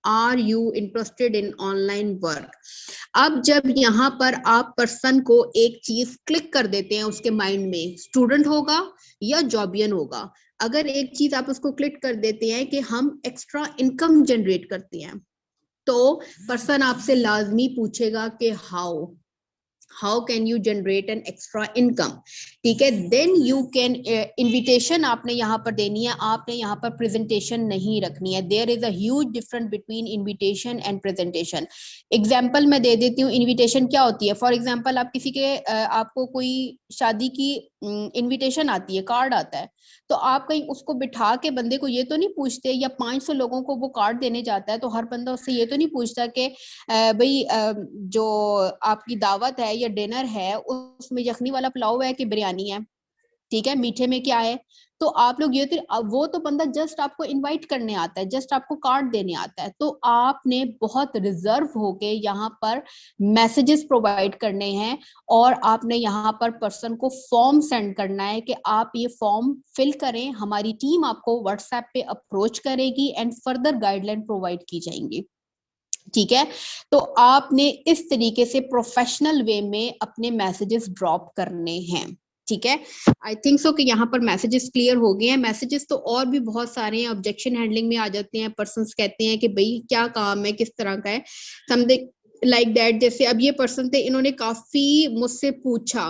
Are you interested in online work. अब जब यहाँ पर आप पर्सन को एक चीज क्लिक कर देते हैं उसके माइंड में, स्टूडेंट होगा या जॉबियन होगा, अगर एक चीज आप उसको क्लिक कर देते हैं कि हम एक्स्ट्रा इनकम जनरेट करते हैं, तो पर्सन आपसे लाजमी पूछेगा कि how can you generate an extra income. ठीक है, देन यू कैन, इनविटेशन आपने यहाँ पर देनी है, आपने यहाँ पर प्रेजेंटेशन नहीं रखनी है। There is a huge difference between invitation and presentation. Example मैं दे देती हूँ, इनविटेशन क्या होती है। फॉर एग्जाम्पल आप किसी के आपको कोई शादी की इनविटेशन आती है, कार्ड आता है, तो आप कहीं उसको बिठा के बंदे को ये तो नहीं पूछते, या 500 लोगों को वो कार्ड देने जाता है तो हर बंदा उससे ये तो नहीं पूछता कि भाई जो आपकी दावत है या डिनर है उसमें यखनी वाला पुलाव है कि बिरयानी है, ठीक है, मीठे में क्या है। तो आप लोग ये तो, वो तो बंदा जस्ट आपको इनवाइट करने आता है, जस्ट आपको कार्ड देने आता है। तो आपने बहुत रिजर्व होके यहाँ पर मैसेजेस प्रोवाइड करने हैं, और आपने यहाँ पर पर्सन को फॉर्म सेंड करना है कि आप ये फॉर्म फिल करें, हमारी टीम आपको व्हाट्सएप पे अप्रोच करेगी एंड फर्दर गाइडलाइन प्रोवाइड की जाएंगी। ठीक है, तो आपने इस तरीके से प्रोफेशनल वे में अपने मैसेजेस ड्रॉप करने हैं। ठीक है, आई थिंक सो कि यहाँ पर मैसेजेस क्लियर हो गए हैं। मैसेजेस तो और भी बहुत सारे हैं, ऑब्जेक्शन हैंडलिंग में आ जाते हैं, पर्सन्स कहते हैं कि भाई क्या काम है, किस तरह का है, समथिंग लाइक दैट। जैसे अब ये पर्सन थे, इन्होंने काफी मुझसे पूछा,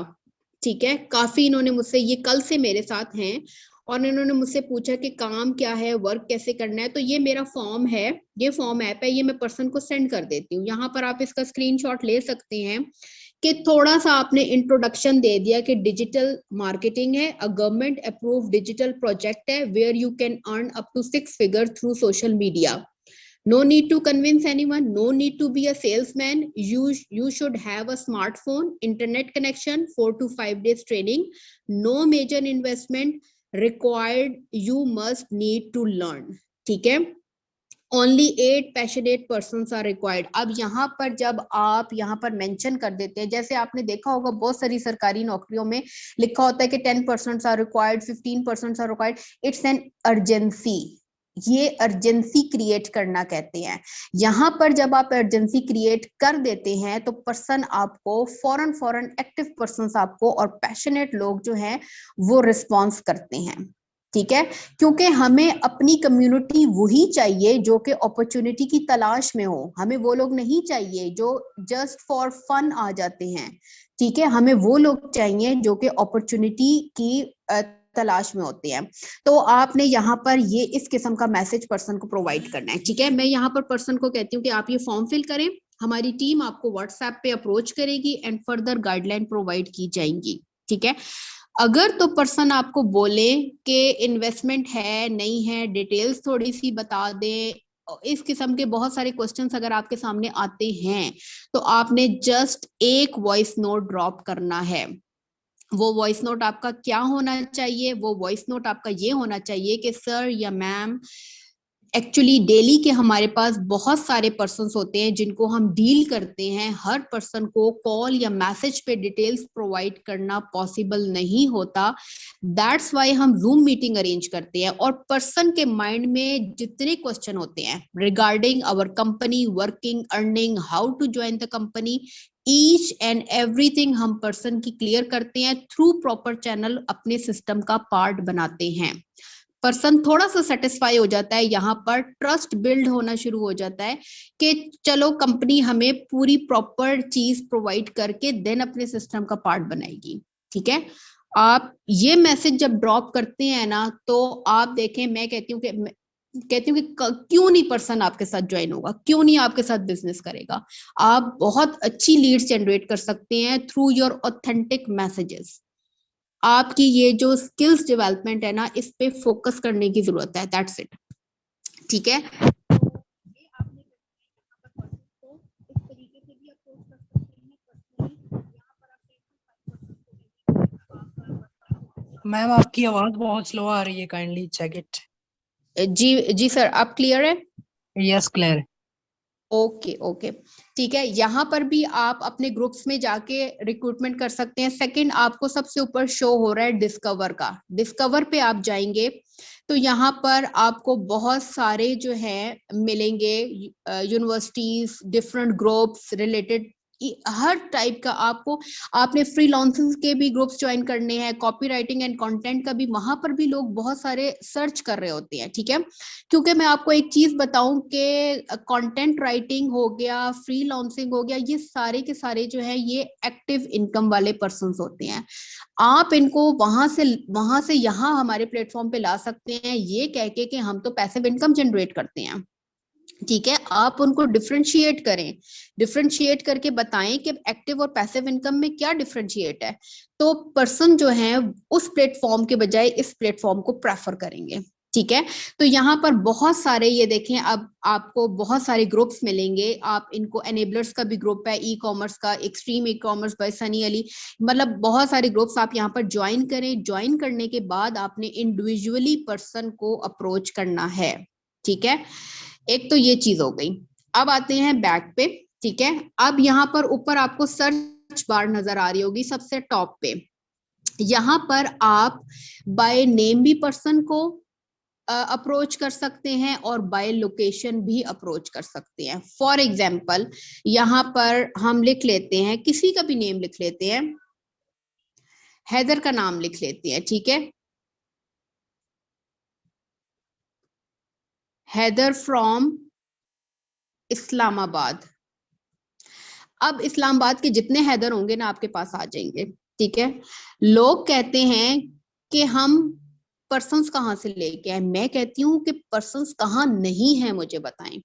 ठीक है, काफी इन्होंने मुझसे, ये कल से मेरे साथ हैं, और इन्होंने मुझसे पूछा कि काम क्या है, वर्क कैसे करना है। तो ये मेरा फॉर्म है, ये फॉर्म ऐप है, ये मैं पर्सन को सेंड कर देती हूँ। यहाँ पर आप इसका स्क्रीनशॉट ले सकते हैं कि थोड़ा सा आपने इंट्रोडक्शन दे दिया कि डिजिटल मार्केटिंग है, a government approved digital project है where you can earn up to 6 figure through social media. No need to convince anyone, no need to be a salesman. You should have a smartphone, internet connection, 4 to 5 days training, no major investment required. You must need to learn. ठीक है, only 8 passionate persons are required. अब यहाँ पर जब आप यहाँ पर mention कर देते हैं, जैसे आपने देखा होगा बहुत सारी सरकारी नौकरियों में लिखा होता है कि 10% are required, 15% are required. It's an urgency. ये अर्जेंसी क्रिएट करना कहते हैं। यहाँ पर जब आप अर्जेंसी क्रिएट कर देते हैं तो पर्सन आपको फौरन एक्टिव पर्सन आपको और पैशनेट लोग जो हैं वो रिस्पॉन्स करते हैं। ठीक है, क्योंकि हमें अपनी कम्युनिटी वही चाहिए जो कि अपॉर्चुनिटी की तलाश में हो, हमें वो लोग नहीं चाहिए जो जस्ट फॉर फन आ जाते हैं। ठीक है, हमें वो लोग चाहिए जो कि अपॉर्चुनिटी की तलाश में होते हैं। तो आपने यहाँ पर ये इस किस्म का मैसेज पर्सन को प्रोवाइड करना है। ठीक है, मैं यहाँ पर पर्सन को कहती हूँ कि आप ये फॉर्म फिल करें, हमारी टीम आपको व्हाट्सएप पे अप्रोच करेगी एंड फर्दर गाइडलाइन प्रोवाइड की जाएंगी। ठीक है, अगर तो पर्सन आपको बोले कि इन्वेस्टमेंट है नहीं है, डिटेल्स थोड़ी सी बता दें, इस किस्म के बहुत सारे क्वेश्चंस अगर आपके सामने आते हैं तो आपने जस्ट एक वॉइस नोट ड्रॉप करना है। वो वॉइस नोट आपका क्या होना चाहिए, वो वॉइस नोट आपका ये होना चाहिए कि सर या मैम, एक्चुअली डेली के हमारे पास बहुत सारे पर्सन्स होते हैं जिनको हम डील करते हैं, हर पर्सन को कॉल या मैसेज पे डिटेल्स प्रोवाइड करना पॉसिबल नहीं होता, दैट्स वाई हम जूम मीटिंग अरेंज करते हैं। और पर्सन के माइंड में जितने क्वेश्चन होते हैं regarding our company, working, earning, how to join the company, each and everything हम पर्सन की क्लियर करते हैं थ्रू प्रॉपर चैनल, अपने सिस्टम का पार्ट बनाते हैं। पर्सन थोड़ा सा सेटिस्फाई हो जाता है, यहाँ पर ट्रस्ट बिल्ड होना शुरू हो जाता है कि चलो कंपनी हमें पूरी प्रॉपर चीज प्रोवाइड करके देन अपने सिस्टम का पार्ट बनाएगी। ठीक है, आप ये मैसेज जब ड्रॉप करते हैं ना तो आप देखें, मैं कहती हूँ कि क्यों नहीं पर्सन आपके साथ ज्वाइन होगा, क्यों नहीं आपके साथ बिजनेस करेगा। आप बहुत अच्छी लीड्स जनरेट कर सकते हैं थ्रू योर ऑथेंटिक मैसेजेस। आपकी ये जो स्किल्स डेवलपमेंट है ना, इस पे फोकस करने की जरूरत है, दैट्स इट। ठीक है, मैम आपकी आवाज बहुत स्लो आ रही है, काइंडली चेक इट। जी सर, आप क्लियर है? Yes clear. ओके ओके, ठीक है, यहाँ पर भी आप अपने ग्रुप्स में जाके रिक्रूटमेंट कर सकते हैं। सेकंड, आपको सबसे ऊपर शो हो रहा है डिस्कवर का, डिस्कवर पे आप जाएंगे तो यहाँ पर आपको बहुत सारे जो है मिलेंगे, यूनिवर्सिटीज, डिफरेंट ग्रुप्स रिलेटेड, हर टाइप का आपको, आपने फ्रीलांसिंग के भी ग्रुप्स ज्वाइन करने हैं, कॉपी राइटिंग एंड कंटेंट का भी, वहां पर भी लोग बहुत सारे सर्च कर रहे होते हैं, ठीक है। क्योंकि मैं आपको एक चीज बताऊं कि कंटेंट राइटिंग हो गया, फ्रीलांसिंग हो गया, ये सारे के सारे जो है ये एक्टिव इनकम वाले पर्संस होते हैं। आप इनको वहां से यहाँ हमारे प्लेटफॉर्म पे ला सकते हैं, ये कह के कि हम तो पैसिव इनकम जनरेट करते हैं, ठीक है। आप उनको डिफरेंशिएट करें, डिफरेंशिएट करके बताएं कि एक्टिव और पैसिव इनकम में क्या डिफरेंशिएट है, तो पर्सन जो है उस प्लेटफॉर्म के बजाय इस प्लेटफॉर्म को प्रेफर करेंगे, ठीक है। तो यहाँ पर बहुत सारे, ये देखें, अब आपको बहुत सारे ग्रुप्स मिलेंगे, आप इनको, एनेबलर्स का भी ग्रुप है, ई कॉमर्स का, extreme e commerce by Sunny Ali, मतलब बहुत सारे ग्रुप्स आप यहाँ पर ज्वाइन करें। ज्वाइन करने के बाद आपने इंडिविजुअली पर्सन को अप्रोच करना है, ठीक है। एक तो ये चीज हो गई। अब आते हैं बैक पे, ठीक है। अब यहाँ पर ऊपर आपको सर्च बार नजर आ रही होगी सबसे टॉप पे, यहाँ पर आप बाय नेम भी पर्सन को अप्रोच कर सकते हैं और बाय लोकेशन भी अप्रोच कर सकते हैं। फॉर एग्जाम्पल यहाँ पर हम लिख लेते हैं, किसी का भी नेम लिख लेते हैं, हैदर का नाम लिख लेते हैं, ठीक है। हैदर फ्रॉम इस्लामाबाद। अब इस्लामाबाद के जितने हैदर होंगे ना आपके पास आ जाएंगे, ठीक है। लोग कहते हैं कि हम पर्सन्स कहाँ से लेके आए, मैं कहती हूँ कि पर्सन्स कहाँ नहीं है मुझे बताएं,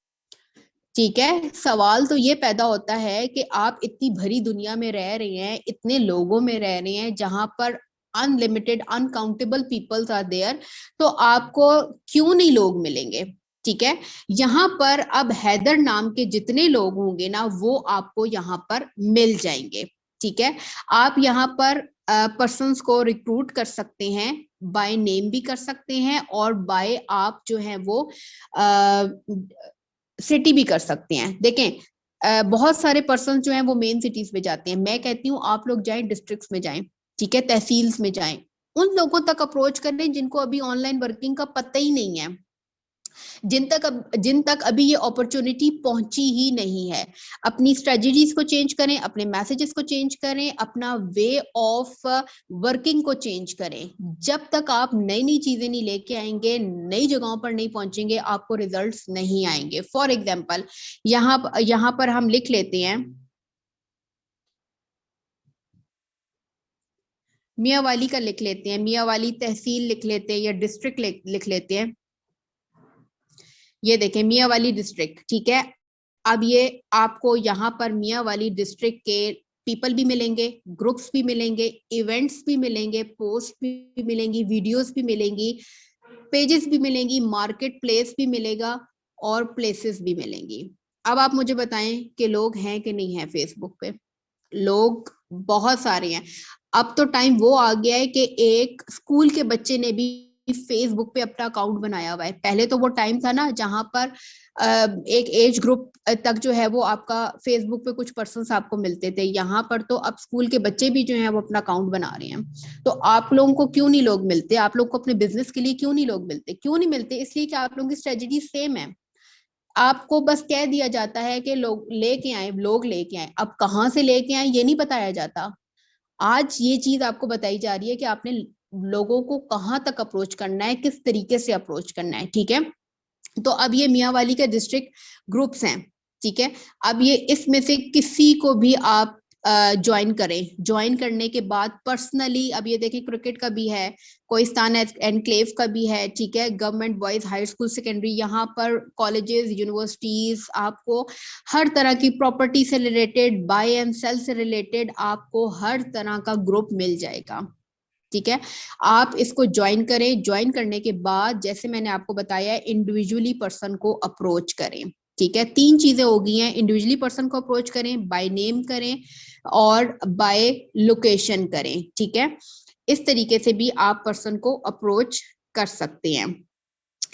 ठीक है। सवाल तो ये पैदा होता है कि आप इतनी भरी दुनिया में रह रहे हैं, इतने लोगों में रह रहे हैं जहां पर unlimited uncountable peoples are there, तो आपको क्यों नहीं लोग मिलेंगे, ठीक है। यहाँ पर अब हैदर नाम के जितने लोग होंगे ना वो आपको यहाँ पर मिल जाएंगे, ठीक है। आप यहाँ पर पर्सन्स को रिक्रूट कर सकते हैं, बाय नेम भी कर सकते हैं और बाय आप जो है वो सिटी भी कर सकते हैं। देखें बहुत सारे पर्सन जो हैं वो मेन सिटीज में जाते हैं, मैं कहती हूँ आप लोग जाएं डिस्ट्रिक्ट्स में जाएं, ठीक है, तहसील्स में जाएं, उन लोगों तक अप्रोच करें जिनको अभी ऑनलाइन वर्किंग का पता ही नहीं है, जिन तक अभी ये अपॉर्चुनिटी पहुंची ही नहीं है। अपनी स्ट्रेटजीज को चेंज करें, अपने मैसेजेस को चेंज करें, अपना वे ऑफ वर्किंग को चेंज करें। जब तक आप नई नई चीजें नहीं लेके आएंगे, नई जगहों पर नहीं पहुंचेंगे, आपको रिजल्ट्स नहीं आएंगे। फॉर एग्जाम्पल यहाँ पर हम लिख लेते हैं, मियावाली का लिख लेते हैं, मियावाली तहसील लिख लेते हैं या डिस्ट्रिक्ट लिख लेते हैं। ये देखें मियावाली डिस्ट्रिक्ट, ठीक है। अब ये आपको यहाँ पर मियावाली डिस्ट्रिक्ट के पीपल भी मिलेंगे, ग्रुप्स भी मिलेंगे, इवेंट्स भी मिलेंगे, पोस्ट भी मिलेंगी, वीडियोस भी मिलेंगी, पेजेस भी मिलेंगी, मार्केट प्लेस भी मिलेगा और प्लेसेस भी मिलेंगी। अब आप मुझे बताएं कि लोग हैं कि नहीं है फेसबुक पे। लोग बहुत सारे हैं। अब तो टाइम वो आ गया है कि एक स्कूल के बच्चे ने भी फेसबुक पे अपना अकाउंट बनाया हुआ है। पहले तो वो टाइम था ना जहां पर एक एज ग्रुप तक जो है वो आपका फेसबुक पे कुछ पर्सन्स आपको मिलते थे, यहाँ पर तो अब स्कूल के बच्चे भी जो है वो अपना अकाउंट बना रहे हैं। तो आप लोगों को क्यों नहीं लोग मिलते, आप लोग को अपने बिजनेस के लिए क्यों नहीं लोग मिलते, क्यों नहीं मिलते? इसलिए कि आप लोगों की स्ट्रेटजी सेम है। आपको बस कह दिया जाता है कि लोग लेके आए, लोग लेके आए, अब कहाँ से लेके आए ये नहीं बताया जाता। आज ये चीज आपको बताई जा रही है कि आपने लोगों को कहाँ तक अप्रोच करना है, किस तरीके से अप्रोच करना है, ठीक है। तो अब ये मियावाली के डिस्ट्रिक्ट ग्रुप्स हैं, ठीक है। अब ये इसमें से किसी को भी आप ज्वाइन करें, ज्वाइन करने के बाद पर्सनली, अब ये देखें क्रिकेट का भी है, कोहिस्तान एनक्लेव का भी है, ठीक है, government boys high school secondary, यहाँ पर कॉलेजेस यूनिवर्सिटीज, आपको हर तरह की प्रॉपर्टी से रिलेटेड, बाय एंड सेल से रिलेटेड आपको हर तरह का ग्रुप मिल जाएगा, ठीक है। आप इसको ज्वाइन करें, ज्वाइन करने के बाद जैसे मैंने आपको बताया इंडिविजुअली पर्सन को अप्रोच करें, ठीक है। 3 चीजें हो गई हैं, इंडिविजुअली पर्सन को अप्रोच करें, बाय नेम करें और बाय लोकेशन करें, ठीक है। इस तरीके से भी आप पर्सन को अप्रोच कर सकते हैं।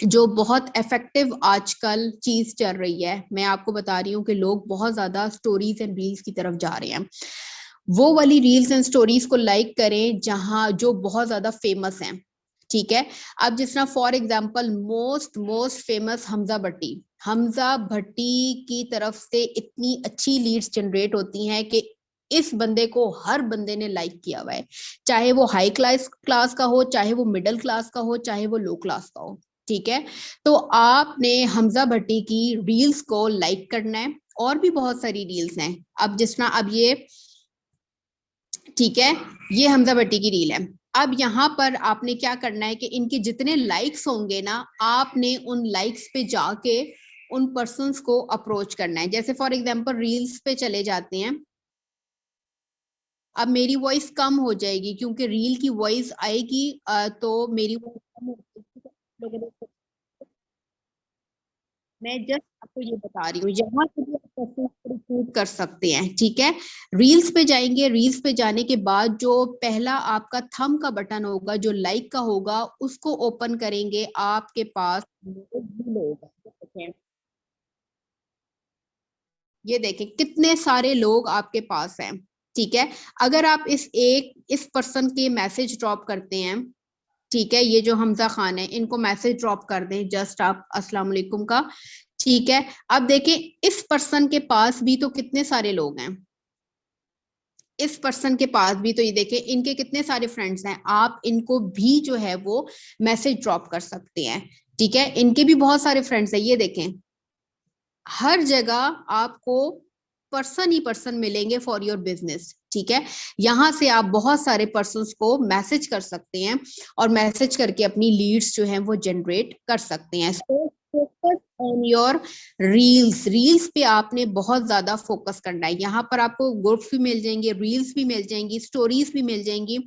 जो बहुत इफेक्टिव आजकल चीज चल रही है, मैं आपको बता रही हूँ कि लोग बहुत ज्यादा स्टोरीज एंड रील्स की तरफ जा रहे हैं। वो वाली रील्स एंड स्टोरीज को लाइक करें जहां जो बहुत ज्यादा फेमस हैं, ठीक है। अब जिस तरह for example most famous Hamza Bhatti की तरफ से इतनी अच्छी लीड्स जनरेट होती हैं कि इस बंदे को हर बंदे ने लाइक किया हुआ है, चाहे वो हाई क्लास का हो, चाहे वो मिडिल क्लास का हो, चाहे वो लो क्लास का हो। ठीक है, तो आपने हमजा भट्टी की रील्स को लाइक करना है, और भी बहुत सारी रील्स हैं। अब जिस तरह अब ये, ठीक है, ये हमजा भट्टी की रील है। अब यहाँ पर आपने क्या करना है कि इनके जितने लाइक्स होंगे ना, आपने उन लाइक्स पे जाके उन पर्सन्स को अप्रोच करना है। जैसे फॉर एग्जांपल रील्स पे चले जाते हैं। अब मेरी वॉइस कम हो जाएगी क्योंकि रील की वॉइस आएगी, तो मेरी वॉइस कम हो जाएगी। मैं जस्ट आपको ये बता रही हूँ, यहाँ से भी आप क्वेश्चन को रिपीट कर सकते हैं। ठीक है, रील्स पे जाएंगे, रील्स पे जाने के बाद जो पहला आपका थंब का बटन होगा, जो लाइक का होगा, उसको ओपन करेंगे, आपके पास लोग, ये देखें कितने सारे लोग आपके पास हैं। ठीक है, अगर आप इस पर्सन के मैसेज ड्रॉप करते हैं, ठीक है, ये जो हमजा खान है, इनको मैसेज ड्रॉप कर दें जस्ट आप अस्सलाम वालेकुम का। ठीक है, अब देखें इस पर्सन के पास भी तो कितने सारे लोग हैं, इस पर्सन के पास भी तो ये देखें इनके कितने सारे फ्रेंड्स हैं, आप इनको भी जो है वो मैसेज ड्रॉप कर सकते हैं। ठीक है, इनके भी बहुत सारे फ्रेंड्स हैं, ये देखें हर जगह आपको पर्सन ही पर्सन मिलेंगे फॉर योर बिजनेस। ठीक है, यहां से आप बहुत सारे पर्सन्स को मैसेज कर सकते हैं और मैसेज करके अपनी लीड्स जो हैं वो जनरेट कर सकते हैं। So focus on your reels पे आपने बहुत ज्यादा फोकस करना है। यहाँ पर आपको ग्रुप्स भी मिल जाएंगे, रील्स भी मिल जाएंगी, स्टोरीज भी मिल जाएंगी।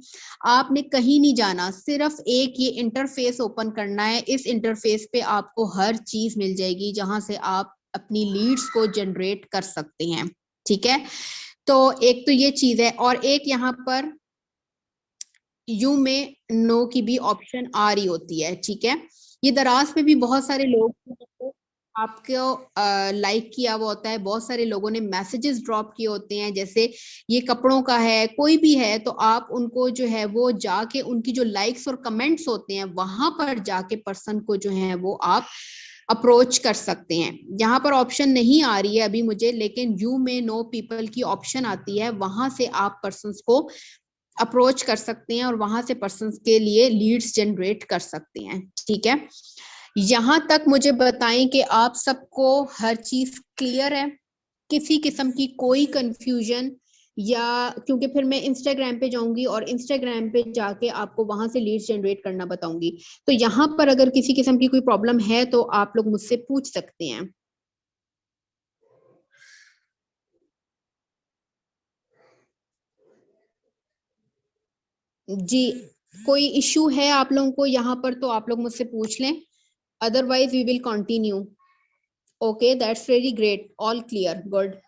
आपने कहीं नहीं जाना, सिर्फ एक ये इंटरफेस ओपन करना है। इस इंटरफेस पे आपको हर चीज मिल जाएगी जहां से आप अपनी लीड्स को जनरेट कर सकते हैं। ठीक है, तो एक तो ये चीज है, और एक यहाँ पर यू में नो की भी ऑप्शन आ रही होती है। ठीक है, ये दराज पे भी बहुत सारे लोग आपको लाइक किया हुआ होता है, बहुत सारे लोगों ने मैसेजेस ड्रॉप किए होते हैं, जैसे ये कपड़ों का है, कोई भी है, तो आप उनको जो है वो जाके उनकी जो लाइक्स और कमेंट्स होते हैं वहां पर जाके पर्सन को जो है वो आप अप्रोच कर सकते हैं। यहाँ पर ऑप्शन नहीं आ रही है अभी मुझे, लेकिन यू में नो पीपल की ऑप्शन आती है, वहां से आप पर्सन्स को अप्रोच कर सकते हैं और वहां से पर्सन्स के लिए लीड्स जनरेट कर सकते हैं। ठीक है, यहां तक मुझे बताएं कि आप सबको हर चीज क्लियर है, किसी किस्म की कोई कंफ्यूजन, या क्योंकि फिर मैं इंस्टाग्राम पे जाऊंगी और इंस्टाग्राम पे जाके आपको वहां से लीड्स जनरेट करना बताऊंगी। तो यहाँ पर अगर किसी किस्म की कोई प्रॉब्लम है तो आप लोग मुझसे पूछ सकते हैं। जी, कोई इश्यू है आप लोगों को यहाँ पर तो आप लोग मुझसे पूछ लें, otherwise we will continue. Okay, that's really great, all clear, good.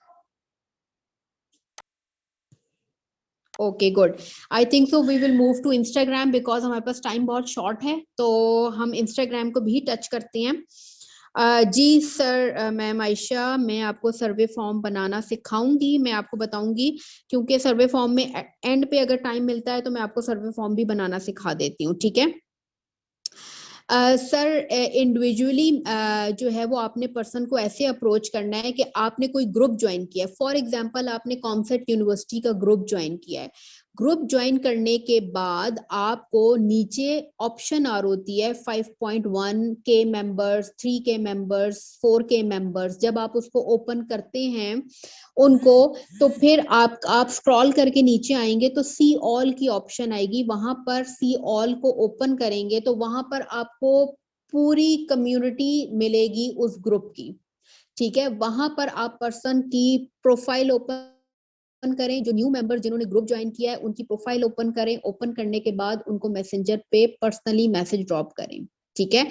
Okay, good. I think so we will move to Instagram because हमारे पास टाइम बहुत शॉर्ट है, तो हम इंस्टाग्राम को भी टच करते हैं। जी सर, मैम आयशा, मैं आपको सर्वे फॉर्म बनाना सिखाऊंगी, मैं आपको बताऊंगी, क्योंकि सर्वे फॉर्म में एंड पे अगर टाइम मिलता है तो मैं आपको सर्वे फॉर्म भी बनाना सिखा देती हूँ। ठीक है सर, इंडिविजुअली जो है वो आपने पर्सन को ऐसे अप्रोच करना है कि आपने कोई ग्रुप ज्वाइन किया है। फॉर एग्जांपल आपने कॉमसेट यूनिवर्सिटी का ग्रुप ज्वाइन किया है। ग्रुप ज्वाइन करने के बाद आपको नीचे ऑप्शन आ होती है 5.1 के मेंबर्स, 3 के मेंबर्स, 4 के मेंबर्स। जब आप उसको ओपन करते हैं उनको, तो फिर आप स्क्रॉल करके नीचे आएंगे तो सी ऑल की ऑप्शन आएगी, वहां पर सी ऑल को ओपन करेंगे तो वहां पर आपको पूरी कम्युनिटी मिलेगी उस ग्रुप की। ठीक है, वहां पर आप पर्सन की प्रोफाइल ओपन करें, जो न्यू मेंबर जिन्होंने ग्रुप ज्वाइन किया है उनकी प्रोफाइल ओपन करें, ओपन करने के बाद उनको मैसेंजर पे पर्सनली मैसेज ड्रॉप करें। ठीक है,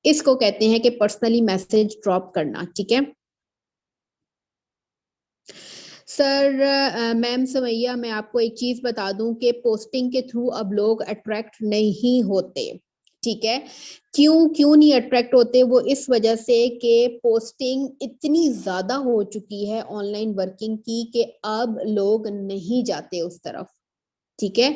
इसको कहते हैं कि पर्सनली मैसेज ड्रॉप करना। ठीक है सर, मैम समैया, मैं आपको एक चीज बता दूं कि पोस्टिंग के थ्रू अब लोग अट्रैक्ट नहीं होते। ठीक है, क्यों क्यों नहीं अट्रैक्ट होते? वो इस वजह से कि पोस्टिंग इतनी ज्यादा हो चुकी है ऑनलाइन वर्किंग की कि अब लोग नहीं जाते उस तरफ। ठीक है,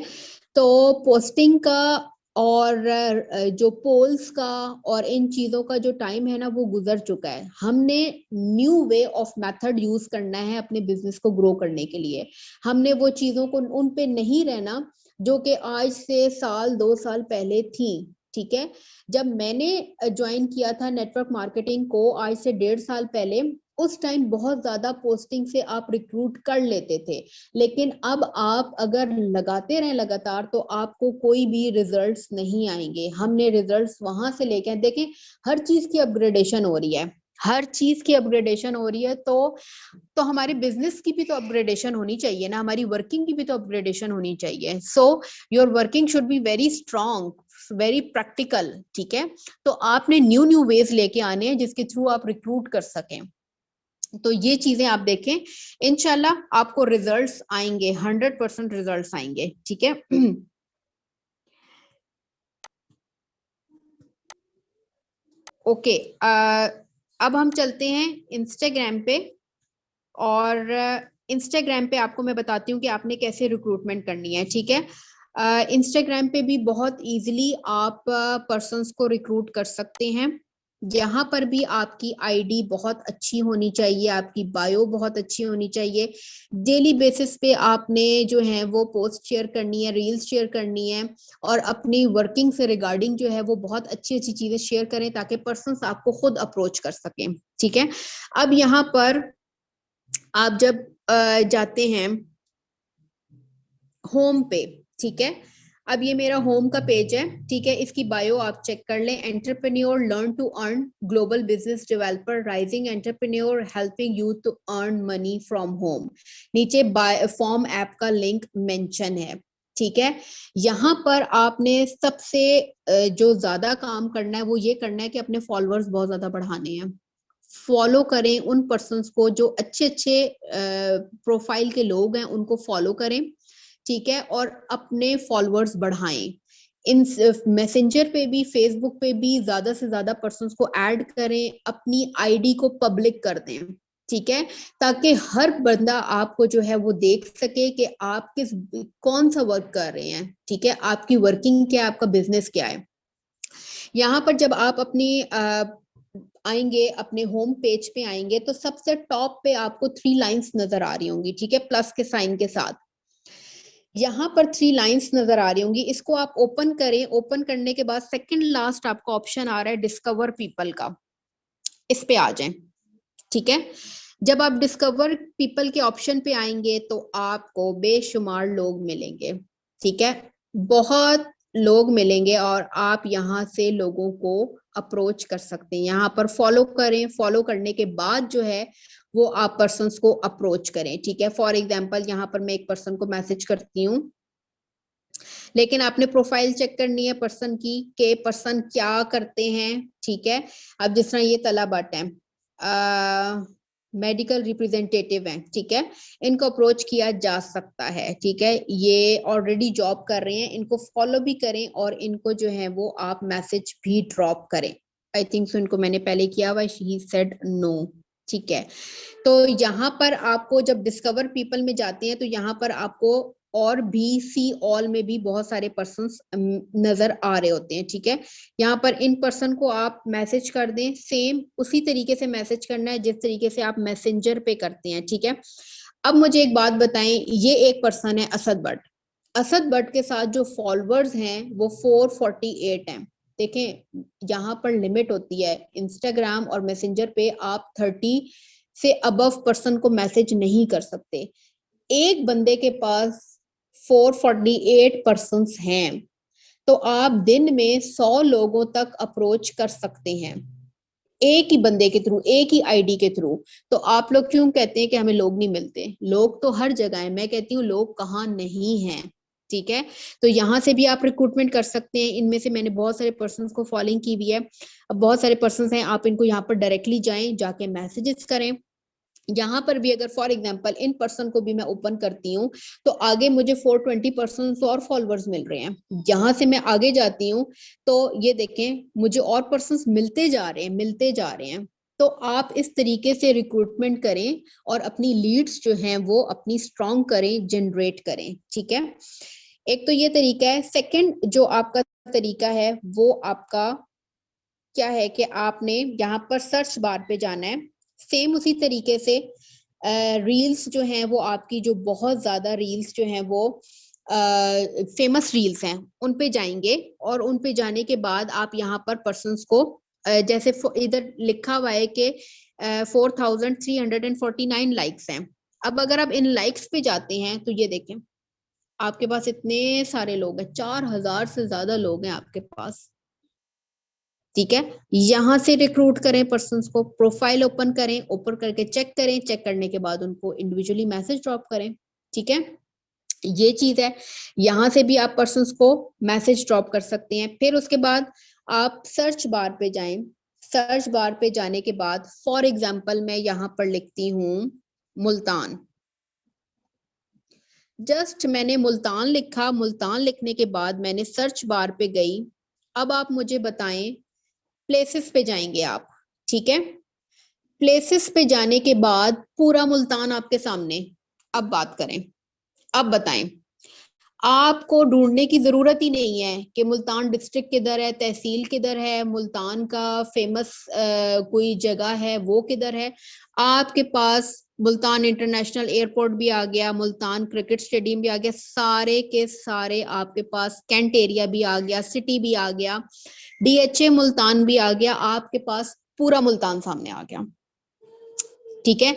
तो पोस्टिंग का और जो पोल्स का और इन चीजों का जो टाइम है ना वो गुजर चुका है। हमने new way of method use करना है अपने बिजनेस को ग्रो करने के लिए। हमने वो चीजों को उन पे नहीं रहना जो कि आज से साल 2 साल पहले थी। ठीक है, जब मैंने ज्वाइन किया था नेटवर्क मार्केटिंग को आज से 1.5 साल पहले, उस टाइम बहुत ज्यादा पोस्टिंग से आप रिक्रूट कर लेते थे, लेकिन अब आप अगर लगाते रहें लगातार तो आपको कोई भी रिजल्ट्स नहीं आएंगे। हमने रिजल्ट्स वहां से लेके देखें, हर चीज की अपग्रेडेशन हो रही है, हर चीज की अपग्रेडेशन हो रही है। तो हमारे बिजनेस की भी तो अपग्रेडेशन होनी चाहिए ना, हमारी वर्किंग की भी तो अपग्रेडेशन होनी चाहिए। So your working should be very strong, very practical. ठीक है, तो आपने न्यू न्यू वेज लेके आने हैं जिसके थ्रू आप रिक्रूट कर सकें। तो ये चीजें आप देखें, इंशाल्लाह आपको रिजल्ट्स आएंगे, 100% रिजल्ट्स आएंगे। ठीक है, ओके। अब हम चलते हैं इंस्टाग्राम पे, और इंस्टाग्राम पे आपको मैं बताती हूँ कि आपने कैसे रिक्रूटमेंट करनी है। ठीक है, इंस्टाग्राम पे भी बहुत इजीली आप पर्सन्स को रिक्रूट कर सकते हैं। यहाँ पर भी आपकी आईडी बहुत अच्छी होनी चाहिए, आपकी बायो बहुत अच्छी होनी चाहिए। डेली बेसिस पे आपने जो है वो पोस्ट शेयर करनी है, रील्स शेयर करनी है, और अपनी वर्किंग से रिगार्डिंग जो है वो बहुत अच्छी अच्छी चीजें शेयर करें ताकि पर्सन्स आपको खुद अप्रोच कर सकें। ठीक है, अब यहाँ पर आप जब जाते हैं होम पे, ठीक है, अब ये मेरा होम का पेज है। ठीक है, इसकी बायो आप चेक कर लें, entrepreneur learn to earn, global business developer, rising entrepreneur, helping you to earn money from home. नीचे फॉर्म ऐप का लिंक मेंशन है। ठीक है, यहाँ पर आपने सबसे जो ज्यादा काम करना है वो ये करना है कि अपने फॉलोअर्स बहुत ज्यादा बढ़ाने हैं। फॉलो करें उन पर्सन्स को जो अच्छे अच्छे प्रोफाइल के लोग हैं, उनको फॉलो करें। ठीक है, और अपने फॉलोअर्स बढ़ाएं। इन मैसेंजर पे भी, फेसबुक पे भी ज्यादा से ज्यादा पर्सन्स को ऐड करें, अपनी आईडी को पब्लिक कर दें। ठीक है, ताकि हर बंदा आपको जो है वो देख सके कि आप कौन सा वर्क कर रहे हैं। ठीक है, आपकी वर्किंग क्या है, आपका बिजनेस क्या है। यहाँ पर जब आप अपनी आएंगे, अपने होम पेज पे आएंगे, तो सबसे टॉप पे आपको 3 लाइंस नजर आ रही होंगी। ठीक है, प्लस के साइन के साथ यहाँ पर 3 लाइंस नजर आ रही होंगी, इसको आप ओपन करें। ओपन करने के बाद सेकंड लास्ट आपका ऑप्शन आ रहा है डिस्कवर पीपल का, इस पे आ जाएं। ठीक है, जब आप डिस्कवर पीपल के ऑप्शन पे आएंगे तो आपको बेशुमार लोग मिलेंगे। ठीक है, बहुत लोग मिलेंगे और आप यहाँ से लोगों को अप्रोच कर सकते हैं। यहाँ पर फॉलो करें, फॉलो करने के बाद जो है वो आप पर्सन्स को अप्रोच करें। ठीक है, फॉर एग्जाम्पल यहाँ पर मैं एक पर्सन को मैसेज करती हूँ, लेकिन आपने प्रोफाइल चेक करनी है पर्सन की, के पर्सन क्या करते हैं। ठीक है, अब जिस तरह ये तला भट्ट है, मेडिकल रिप्रेजेंटेटिव हैं। ठीक है, इनको अप्रोच किया जा सकता है। ठीक है, ये ऑलरेडी जॉब कर रहे हैं, इनको फॉलो भी करें और इनको जो है वो आप मैसेज भी ड्रॉप करें। आई थिंक सो इनको मैंने पहले किया हुआ, ही सेड नो। ठीक है, तो यहाँ पर आपको जब डिस्कवर पीपल में जाते हैं तो यहाँ पर आपको और भी सी ऑल में भी बहुत सारे पर्सन्स नजर आ रहे होते हैं। ठीक है, यहाँ पर इन पर्सन को आप मैसेज कर दें, सेम उसी तरीके से मैसेज करना है जिस तरीके से आप मैसेंजर पे करते हैं। ठीक है, अब मुझे एक बात बताएं, ये एक पर्सन है असद भट्ट। असद भट्ट के साथ जो फॉलोअर्स हैं वो 448 हैं। देखें, यहाँ पर लिमिट होती है, इंस्टाग्राम और मैसेंजर पे आप 30 से अबव पर्सन को मैसेज नहीं कर सकते। एक बंदे के पास 448 पर्सन्स हैं, तो आप दिन में 100 लोगों तक अप्रोच कर सकते हैं एक ही बंदे के थ्रू, एक ही आईडी के थ्रू। तो आप लोग क्यों कहते हैं कि हमें लोग नहीं मिलते? लोग तो हर जगह है, मैं कहती हूँ लोग कहाँ नहीं है। ठीक है, तो यहाँ से भी आप रिक्रूटमेंट कर सकते हैं। इनमें से मैंने बहुत सारे पर्सन्स को फॉलोइंग की हुई है। अब बहुत सारे पर्सन्स हैं, आप इनको यहाँ पर डायरेक्टली जाएं, जाके मैसेजेस करें। यहाँ पर भी अगर फॉर एग्जांपल इन पर्सन को भी मैं ओपन करती हूँ तो आगे मुझे 420 पर्सन और फॉलोअर्स मिल रहे हैं। यहाँ से मैं आगे जाती हूँ तो ये देखें मुझे और पर्सन मिलते जा रहे हैं, मिलते जा रहे हैं। तो आप इस तरीके से रिक्रूटमेंट करें और अपनी लीड्स जो हैं वो अपनी स्ट्रॉन्ग करें, जनरेट करें। ठीक है, एक तो ये तरीका है। सेकंड जो आपका तरीका है वो आपका क्या है कि आपने यहाँ पर सर्च बार पे जाना है। सेम उसी तरीके से रील्स जो हैं वो आपकी जो बहुत ज्यादा रील्स जो हैं वो फेमस रील्स हैं उन पे जाएंगे, और उन पे जाने के बाद आप यहाँ पर पर्सन्स को जैसे इधर लिखा हुआ है कि 4349 लाइक्स हैं। अब अगर आप इन लाइक्स पे जाते हैं तो ये देखें आपके पास इतने सारे लोग हैं, 4000 से ज्यादा लोग हैं आपके पास। ठीक है, यहां से रिक्रूट करें पर्सन्स को, प्रोफाइल ओपन करें, ओपन करके चेक करें, चेक करने के बाद उनको इंडिविजुअली मैसेज ड्रॉप करें। ठीक है, ये चीज है। यहां से भी आप पर्सन्स को मैसेज ड्रॉप कर सकते हैं। फिर उसके बाद आप सर्च बार पे जाएं। सर्च बार पे जाने के बाद फॉर एग्जाम्पल मैं यहां पर लिखती हूं मुल्तान। जस्ट मैंने मुल्तान लिखा, मुल्तान लिखने के बाद मैंने सर्च बार पे गई। अब आप मुझे बताएं, प्लेसेस पे जाएंगे आप। ठीक है, प्लेसेस पे जाने के बाद पूरा मुल्तान आपके सामने। अब बात करें, अब बताएं, आपको ढूंढने की जरूरत ही नहीं है कि मुल्तान डिस्ट्रिक्ट किधर है, तहसील किधर है, मुल्तान का फेमस कोई जगह है वो किधर है। आपके पास मुल्तान इंटरनेशनल एयरपोर्ट भी आ गया, मुल्तान क्रिकेट स्टेडियम भी आ गया, सारे के सारे आपके पास, कैंट एरिया भी आ गया, सिटी भी आ गया, डीएचए मुल्तान भी आ गया, आपके पास पूरा मुल्तान सामने आ गया। ठीक है,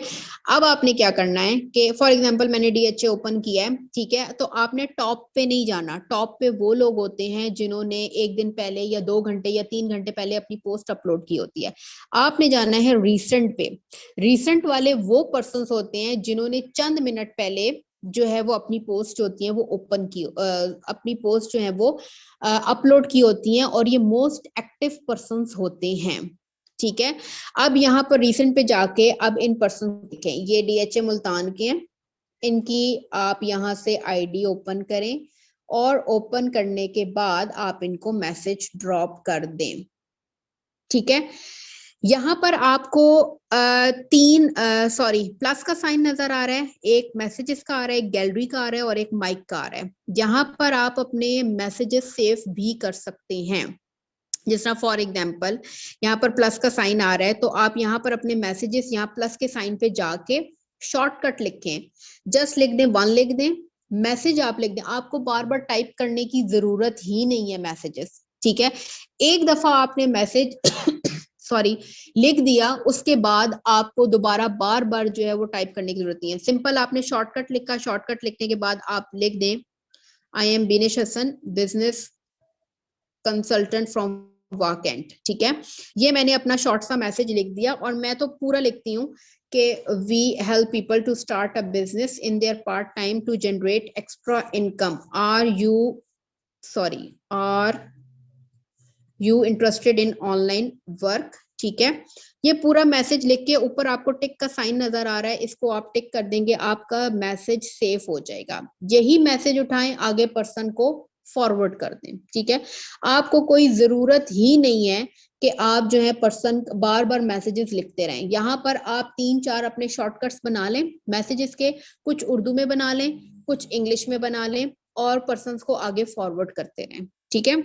अब आपने क्या करना है कि फॉर एग्जांपल मैंने डीएचए ओपन किया है। ठीक है, तो आपने टॉप पे नहीं जाना। टॉप पे वो लोग होते हैं जिन्होंने एक दिन पहले या 2 घंटे या 3 घंटे पहले अपनी पोस्ट अपलोड की होती है। आपने जाना है रीसेंट पे। रीसेंट वाले वो पर्सन्स होते हैं जिन्होंने चंद मिनट पहले जो है वो अपनी पोस्ट होती है वो ओपन की, अपनी पोस्ट जो है वो अपलोड की होती है, और ये मोस्ट एक्टिव पर्सन्स होते हैं। ठीक है, अब यहाँ पर रिसेंट पे जाके अब इन पर्सन देखें, ये डीएचए मुल्तान के हैं। इनकी आप यहाँ से आईडी ओपन करें, और ओपन करने के बाद आप इनको मैसेज ड्रॉप कर दें। ठीक है, यहाँ पर आपको तीन प्लस का साइन नजर आ रहा है, एक मैसेजेस का आ रहा है, एक गैलरी का आ रहा है, और एक माइक का आ रहा है। यहाँ पर आप अपने मैसेजेस सेव भी कर सकते हैं। जिस तरह फॉर एग्जाम्पल यहाँ पर प्लस का साइन आ रहा है, तो आप यहाँ पर अपने मैसेजेस यहाँ प्लस के साइन पे जाके शॉर्टकट लिखें। जस्ट लिख दें, 1 लिख दें, मैसेज आप लिख दें। आपको बार बार टाइप करने की जरूरत ही नहीं है मैसेजेस। ठीक है, एक दफा आपने मैसेज लिख दिया, उसके बाद आपको दोबारा बार बार जो है वो टाइप करने की जरूरत नहीं है। सिंपल आपने शॉर्टकट लिखा, शॉर्टकट लिखने के बाद आप लिख दें, I am Binesh Hasan, business consultant from वाकेंट। ठीक है, ये मैंने अपना शॉर्ट सा मैसेज लिख दिया, और मैं तो पूरा लिखती हूँ कि we help people to start a business in their part time to generate extra income, are you interested in online work. ठीक है, ये पूरा मैसेज लिख के ऊपर आपको टिक का साइन नजर आ रहा है, इसको आप टिक कर देंगे, आपका मैसेज सेफ हो जाएगा। यही मैसेज उठाएं, आगे पर्सन को फॉरवर्ड कर दें। ठीक है, आपको कोई जरूरत ही नहीं है कि आप जो है पर्सन बार बार मैसेजेस लिखते रहें। यहाँ पर आप 3-4 अपने शॉर्टकट्स बना लें मैसेजेस के, कुछ उर्दू में बना लें, कुछ इंग्लिश में बना लें, और पर्सन को आगे फॉरवर्ड करते रहें। ठीक है,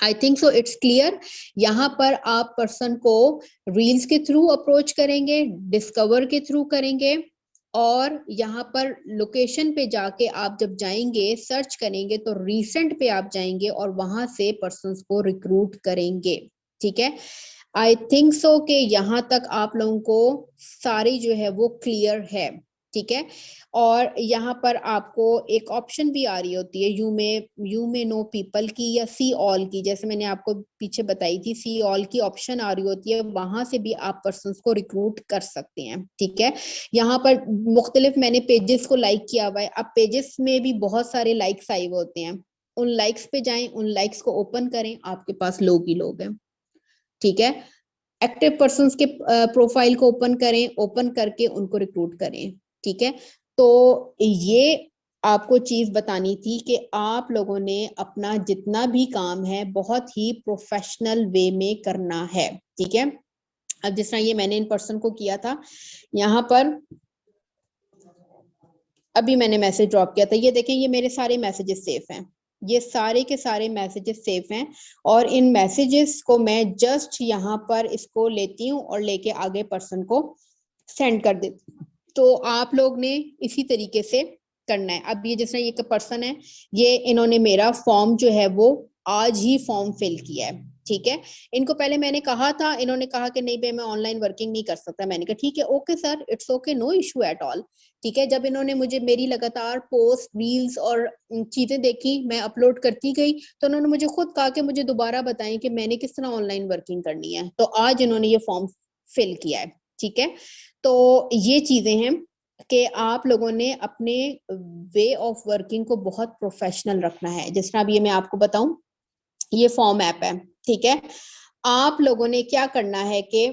I think so it's clear. यहाँ पर आप पर्सन को रील्स के थ्रू अप्रोच करेंगे, डिस्कवर के थ्रू करेंगे, और यहाँ पर लोकेशन पे जाके आप जब जाएंगे, सर्च करेंगे, तो रीसेंट पे आप जाएंगे और वहां से पर्सन्स को रिक्रूट करेंगे। ठीक है, आई थिंक सो कि यहाँ तक आप लोगों को सारी जो है वो क्लियर है। ठीक है, और यहाँ पर आपको एक ऑप्शन भी आ रही होती है, यू मे नो पीपल की या सी ऑल की, जैसे मैंने आपको पीछे बताई थी, सी ऑल की ऑप्शन आ रही होती है, वहां से भी आप पर्सन्स को रिक्रूट कर सकते हैं। ठीक है, यहाँ पर मुख्तलिफ मैंने पेजेस को लाइक किया हुआ है। अब पेजेस में भी बहुत सारे लाइक्स आए हुए होते हैं, उन लाइक्स पे जाएं, उन लाइक्स को ओपन करें, आपके पास लोग ही लोग हैं। ठीक है, एक्टिव पर्सन्स के प्रोफाइल को ओपन करें, ओपन करके उनको रिक्रूट करें। ठीक है, तो ये आपको चीज बतानी थी कि आप लोगों ने अपना जितना भी काम है बहुत ही प्रोफेशनल वे में करना है। ठीक है, अब जिस तरह ये मैंने इन पर्सन को किया था, यहाँ पर अभी मैंने मैसेज ड्रॉप किया था, ये देखें ये मेरे सारे मैसेजेस सेफ हैं, ये सारे के सारे मैसेजेस सेफ हैं और इन मैसेजेस को मैं जस्ट यहाँ पर इसको लेती हूँ और लेके आगे पर्सन को सेंड कर देती हूँ। तो आप लोग ने इसी तरीके से करना है। अब ये जैसे ये पर्सन है, ये इन्होंने मेरा फॉर्म जो है वो आज ही फॉर्म फिल किया है, ठीक है। इनको पहले मैंने कहा था, इन्होंने कहा कि नहीं भाई मैं ऑनलाइन वर्किंग नहीं कर सकता। मैंने कहा ठीक है, okay sir, it's okay, no issue at all, ठीक है। जब इन्होंने मुझे मेरी लगातार पोस्ट रील्स और चीजें देखी, मैं अपलोड करती गई, तो उन्होंने मुझे खुद कहा कि मुझे दोबारा बताएं कि मैंने किस तरह ऑनलाइन वर्किंग करनी है। तो आज इन्होंने ये फॉर्म फिल किया है, ठीक है। तो ये चीजें हैं कि आप लोगों ने अपने वे ऑफ वर्किंग को बहुत प्रोफेशनल रखना है। जिस तरह अब ये मैं आपको बताऊं, ये फॉर्म ऐप है, ठीक है। आप लोगों ने क्या करना है कि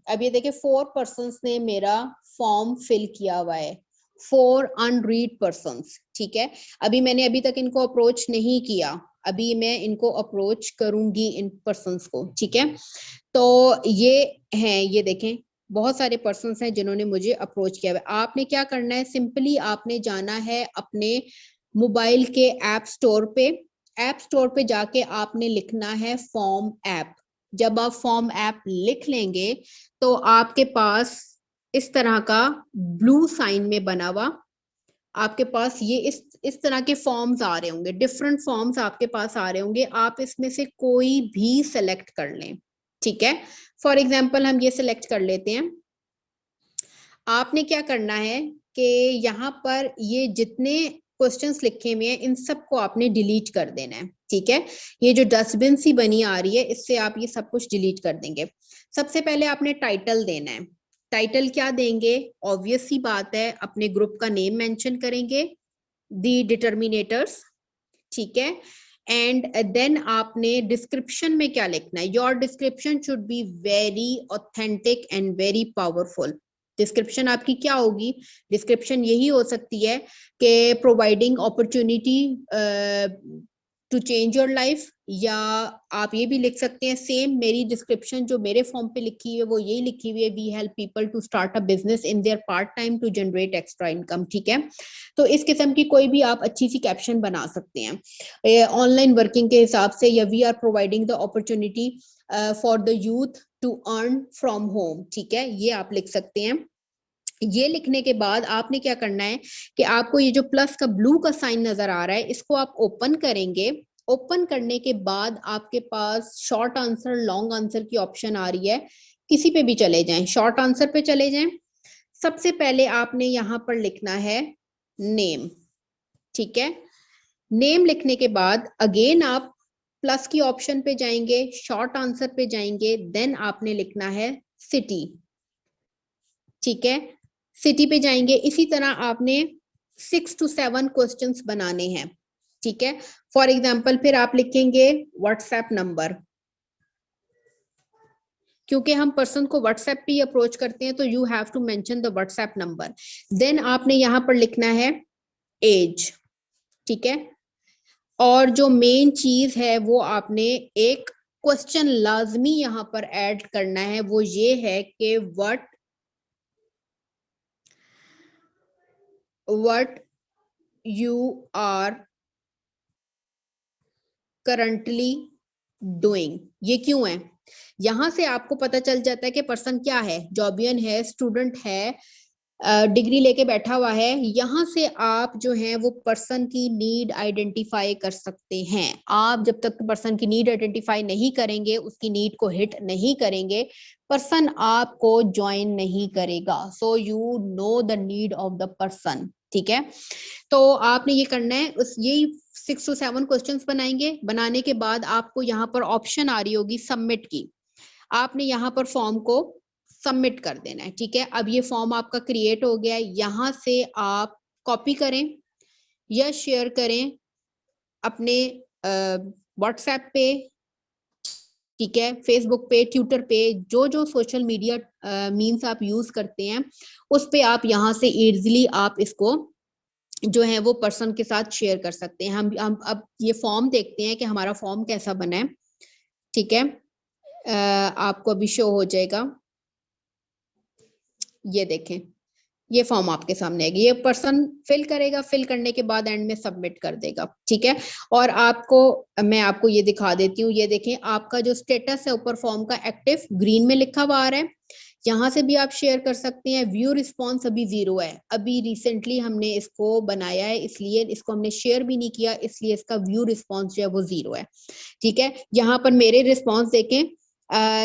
अब ये देखिए 4 पर्सन्स ने मेरा फॉर्म फिल किया हुआ है, 4 अनरीड पर्सन्स, ठीक है। अभी तक इनको अप्रोच नहीं किया, अभी मैं इनको अप्रोच करूंगी इन पर्सन्स को, ठीक है। तो ये हैं, ये देखें बहुत सारे पर्सन्स हैं जिन्होंने मुझे अप्रोच किया है। आपने क्या करना है, सिंपली आपने जाना है अपने मोबाइल के ऐप स्टोर पे जाके आपने लिखना है फॉर्म ऐप। जब आप फॉर्म ऐप लिख लेंगे तो आपके पास इस तरह का ब्लू साइन में बना हुआ आपके पास ये इस तरह के फॉर्म्स आ रहे होंगे, डिफरेंट फॉर्म्स आपके पास आ रहे होंगे। आप इसमें से कोई भी सिलेक्ट कर लें, ठीक है। फॉर एग्जाम्पल हम ये सिलेक्ट कर लेते हैं। आपने क्या करना है कि यहाँ पर ये जितने क्वेश्चंस लिखे हुए हैं इन सबको आपने डिलीट कर देना है, ठीक है। ये जो डस्टबिन सी बनी आ रही है इससे आप ये सब कुछ डिलीट कर देंगे। सबसे पहले आपने टाइटल देना है। टाइटल क्या देंगे, ऑब्वियस सी बात है, अपने ग्रुप का नेम मेंशन करेंगे, दी डिटर्मिनेटर्स, ठीक है। एंड देन आपने डिस्क्रिप्शन में क्या लिखना है, your description should be very authentic and very powerful. Description आपकी क्या होगी, डिस्क्रिप्शन यही हो सकती है कि providing opportunity to change your life, या आप ये भी लिख सकते हैं सेम मेरी डिस्क्रिप्शन जो मेरे फॉर्म पे लिखी हुई है वो यही लिखी हुई है, we help people to start a business in their part time to generate extra income, ठीक है। तो इस किस्म की कोई भी आप अच्छी सी कैप्शन बना सकते हैं ऑनलाइन वर्किंग के हिसाब से, या we are providing the opportunity for the youth to earn from home, ठीक है, ये आप लिख सकते हैं। ये लिखने के बाद आपने क्या करना है कि आपको ये जो प्लस का ब्लू का साइन नजर आ रहा है इसको आप ओपन करेंगे। ओपन करने के बाद आपके पास शॉर्ट आंसर लॉन्ग आंसर की ऑप्शन आ रही है, किसी पे भी चले जाएं, शॉर्ट आंसर पे चले जाएं। सबसे पहले आपने यहाँ पर लिखना है नेम, ठीक है। नेम लिखने के बाद अगेन आप प्लस की ऑप्शन पे जाएंगे, शॉर्ट आंसर पे जाएंगे, देन आपने लिखना है सिटी, ठीक है। सिटी पे जाएंगे, इसी तरह आपने 6 to 7 क्वेश्चंस बनाने हैं, ठीक है। फॉर एग्जाम्पल फिर आप लिखेंगे व्हाट्सएप नंबर, क्योंकि हम पर्सन को व्हाट्सएप पे अप्रोच करते हैं तो you have to mention the WhatsApp number. Then आपने यहां पर लिखना है एज, ठीक है। और जो मेन चीज है वो आपने एक क्वेश्चन लाजमी यहां पर ऐड करना है, वो ये है कि what you are currently doing। ये क्यों है, यहां से आपको पता चल जाता है कि पर्सन क्या है, जॉबियन है, स्टूडेंट है, डिग्री लेके बैठा हुआ है। यहाँ से आप जो है वो पर्सन की नीड आइडेंटिफाई कर सकते हैं। आप जब तक पर्सन की नीड आइडेंटिफाई नहीं करेंगे, उसकी नीड को हिट नहीं करेंगे, पर्सन आपको ज्वाइन नहीं करेगा। So you know the need of the person, ठीक है। तो आपने ये करना है, उस यही 6 to 7 क्वेश्चंस बनाएंगे। बनाने के बाद आपको यहाँ पर ऑप्शन आ रही होगी सबमिट की, आपने यहाँ पर फॉर्म को सबमिट कर देना है, ठीक है। अब ये फॉर्म आपका क्रिएट हो गया है, यहाँ से आप कॉपी करें या शेयर करें अपने व्हाट्सएप पे, ठीक है, फेसबुक पे, ट्विटर पे, जो जो सोशल मीडिया मीन्स आप यूज करते हैं उस पे आप यहाँ से इजीली आप इसको जो है वो पर्सन के साथ शेयर कर सकते हैं। हम अब ये फॉर्म देखते हैं कि हमारा फॉर्म कैसा बना है, ठीक है। आपको अभी शो हो जाएगा, ये देखें ये फॉर्म आपके सामने आएगी, ये पर्सन फिल करेगा, फिल करने के बाद एंड में सबमिट कर देगा, ठीक है। और आपको मैं आपको ये दिखा देती हूँ, ये देखें आपका जो स्टेटस है ऊपर फॉर्म का एक्टिव ग्रीन में लिखा हुआ आ रहा है। यहाँ से भी आप शेयर कर सकते हैं। व्यू रिस्पॉन्स अभी 0 है, अभी रिसेंटली हमने इसको बनाया है, इसलिए इसको हमने शेयर भी नहीं किया, इसलिए इसका व्यू रिस्पॉन्स जो है वो 0 है, ठीक है। यहाँ पर मेरे रिस्पॉन्स देखें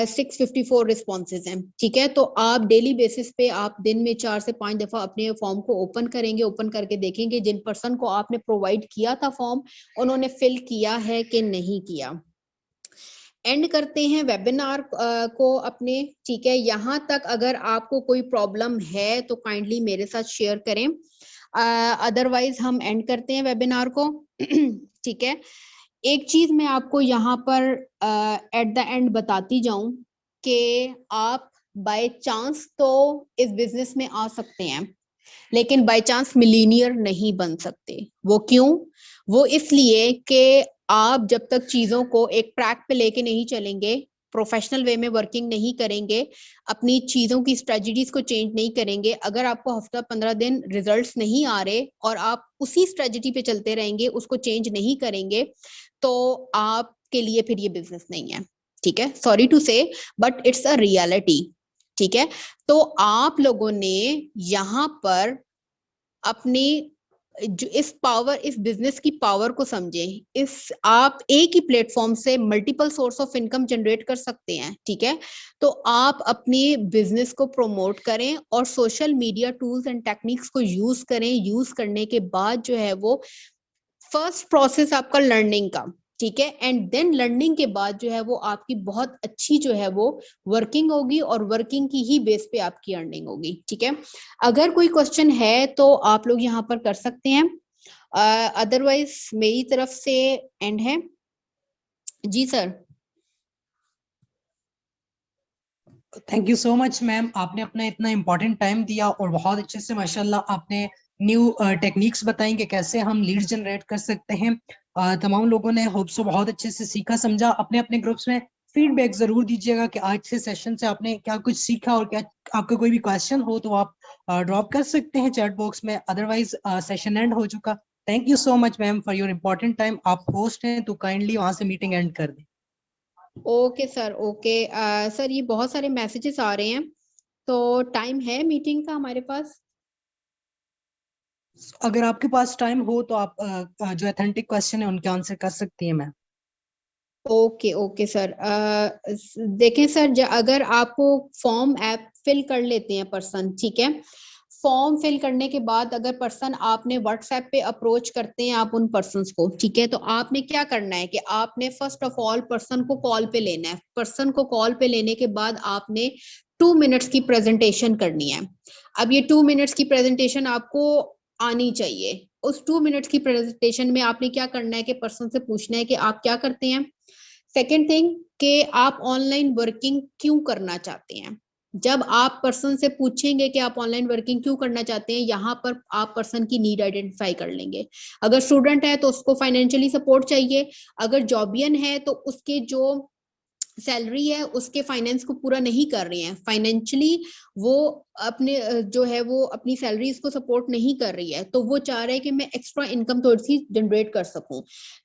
654 रिस्पॉन्सेज हैं, ठीक है। तो आप डेली बेसिस पे आप दिन में 4 से 5 दफा अपने फॉर्म को ओपन करेंगे, ओपन करके देखेंगे जिन पर्सन को आपने प्रोवाइड किया था फॉर्म उन्होंने फिल किया है कि नहीं किया। एंड करते हैं वेबिनार को अपने, ठीक है। यहाँ तक अगर आपको कोई प्रॉब्लम है तो काइंडली मेरे साथ शेयर करें, अदरवाइज हम एंड करते हैं वेबिनार को, ठीक है। एक चीज मैं आपको यहाँ पर एट द एंड बताती जाऊं कि आप बाय चांस तो इस बिजनेस में आ सकते हैं, लेकिन बाय चांस मिलीनियर नहीं बन सकते। वो क्यों? वो इसलिए कि आप जब तक चीजों को एक ट्रैक पे लेके नहीं चलेंगे, प्रोफेशनल वे में वर्किंग नहीं करेंगे, अपनी चीजों की स्ट्रेटजीज को चेंज नहीं करेंगे, अगर आपको हफ्ता 15 दिन रिजल्ट्स नहीं आ रहे और आप उसी स्ट्रेटजी पे चलते रहेंगे, उसको चेंज नहीं करेंगे, तो आपके लिए फिर ये बिजनेस नहीं है, ठीक है। सॉरी टू से बट इट्स अ रियलिटी, ठीक है। तो आप लोगों ने यहाँ पर अपनी जो इस बिजनेस की पावर को समझे, आप एक ही प्लेटफॉर्म से multiple source of income generate कर सकते हैं, ठीक है। तो आप अपनी बिजनेस को प्रमोट करें और social media tools and techniques को यूज करें। यूज करने के बाद जो है वो फर्स्ट प्रोसेस आपका लर्निंग का, ठीक है, एंड देन लर्निंग के बाद जो है वो आपकी बहुत अच्छी जो है वो वर्किंग होगी और वर्किंग की ही बेस पे आपकी अर्निंग होगी, ठीक है। अगर कोई क्वेश्चन है तो आप लोग यहाँ पर कर सकते हैं, अदरवाइज मेरी तरफ से एंड है। जी sir. Thank you so much ma'am, आपने अपना इतना इम्पोर्टेंट टाइम दिया और बहुत अच्छे से माशाल्लाह आपने न्यू टेक्निक्स बताई कि कैसे हम लीड जनरेट कर सकते हैं। तमाम लोगों ने होप सो बहुत अच्छे से सीखा समझा। अपने अपने ग्रुप्स में फीडबैक जरूर दीजिएगा कि आज से सेशन से आपने क्या कुछ सीखा, और क्या आपका कोई भी क्वेश्चन हो तो आप ड्रॉप कर सकते हैं चैट बॉक्स में, अदरवाइज सेशन एंड हो चुका। Thank you so much ma'am for your important time. आप होस्ट हैं तो काइंडली वहां से मीटिंग एंड कर दें। ओके सर, ओके सर, ये बहुत सारे मैसेजेस आ रहे हैं, तो टाइम है मीटिंग का हमारे पास? अगर आपके पास टाइम हो तो आप जो ऑथेंटिक क्वेश्चन है उनके आंसर कर सकती हैं मैम। ओके ओके सर, देखें सर, अगर आपको फॉर्म ऐप फिल कर लेते हैं पर्सन, ठीक है, फॉर्म फिल करने के बाद अगर पर्सन आपने व्हाट्सएप पे अप्रोच करते हैं आप उन पर्सन को, ठीक है, तो आपने क्या करना है कि आपने फर्स्ट ऑफ ऑल पर्सन को कॉल पे लेना है। पर्सन को कॉल पे लेने के बाद आपने 2 मिनट्स की प्रेजेंटेशन करनी है। अब ये 2 मिनट्स की प्रेजेंटेशन आपको आनी चाहिए। उस 2 मिनट्स की प्रेजेंटेशन में आपने क्या करना है कि पर्सन से पूछना है कि आप क्या करते हैं। सेकेंड थिंग कि आप ऑनलाइन वर्किंग क्यों करना चाहते हैं। जब आप पर्सन से पूछेंगे कि आप ऑनलाइन वर्किंग क्यों करना चाहते हैं, यहाँ पर आप पर्सन की नीड आइडेंटिफाई कर लेंगे। अगर स्टूडेंट है तो उसको फाइनेंशियली सपोर्ट चाहिए, अगर जॉबियन है तो उसके जो सैलरी है उसके फाइनेंस को पूरा नहीं कर रही है, फाइनेंशियली वो अपने जो है वो अपनी सैलरी इसको सपोर्ट नहीं कर रही है, तो वो चाह रहे हैं कि मैं एक्स्ट्रा इनकम थोड़ी सी जनरेट कर सकूं।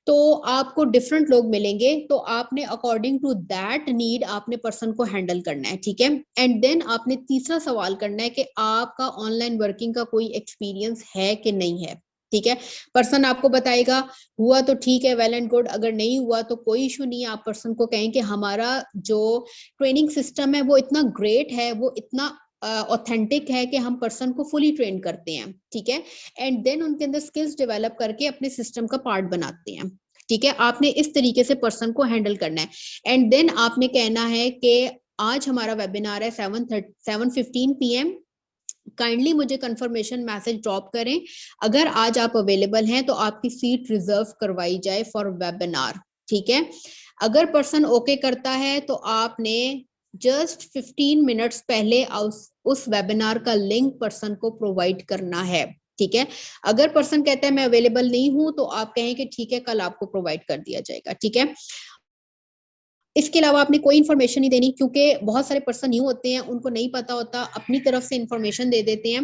तो आपको डिफरेंट लोग मिलेंगे, तो आपने अकॉर्डिंग टू दैट नीड आपने पर्सन को हैंडल करना है, ठीक है। एंड देन आपने तीसरा सवाल करना है कि आपका ऑनलाइन वर्किंग का कोई एक्सपीरियंस है कि नहीं है, ठीक है। पर्सन आपको बताएगा, हुआ तो ठीक है, वेल एंड गुड, अगर नहीं हुआ तो कोई इशू नहीं है। आप पर्सन को कहें कि हमारा जो ट्रेनिंग सिस्टम है वो इतना ग्रेट है, वो इतना ऑथेंटिक है कि हम पर्सन को फुली ट्रेन करते हैं, ठीक है। एंड देन उनके अंदर स्किल्स डेवलप करके अपने सिस्टम का पार्ट बनाते हैं, ठीक है। आपने इस तरीके से पर्सन को हैंडल करना है। एंड देन आपने कहना है कि आज हमारा वेबिनार है 7:15 PM, काइंडली मुझे कंफर्मेशन मैसेज ड्रॉप करें। अगर आज आप अवेलेबल हैं तो आपकी सीट रिजर्व करवाई जाए फॉर वेबिनार, ठीक है। अगर पर्सन ओके करता है तो आपने जस्ट 15 मिनट्स पहले उस वेबिनार का लिंक पर्सन को प्रोवाइड करना है, ठीक है। अगर पर्सन कहता है मैं अवेलेबल नहीं हूं तो आप कहें कि ठीक है, कल आपको प्रोवाइड कर दिया जाएगा, ठीक है। इसके अलावा आपने कोई इन्फॉर्मेशन नहीं देनी, क्योंकि बहुत सारे पर्सन न्यू होते हैं, उनको नहीं पता होता, अपनी तरफ से इन्फॉर्मेशन दे देते हैं।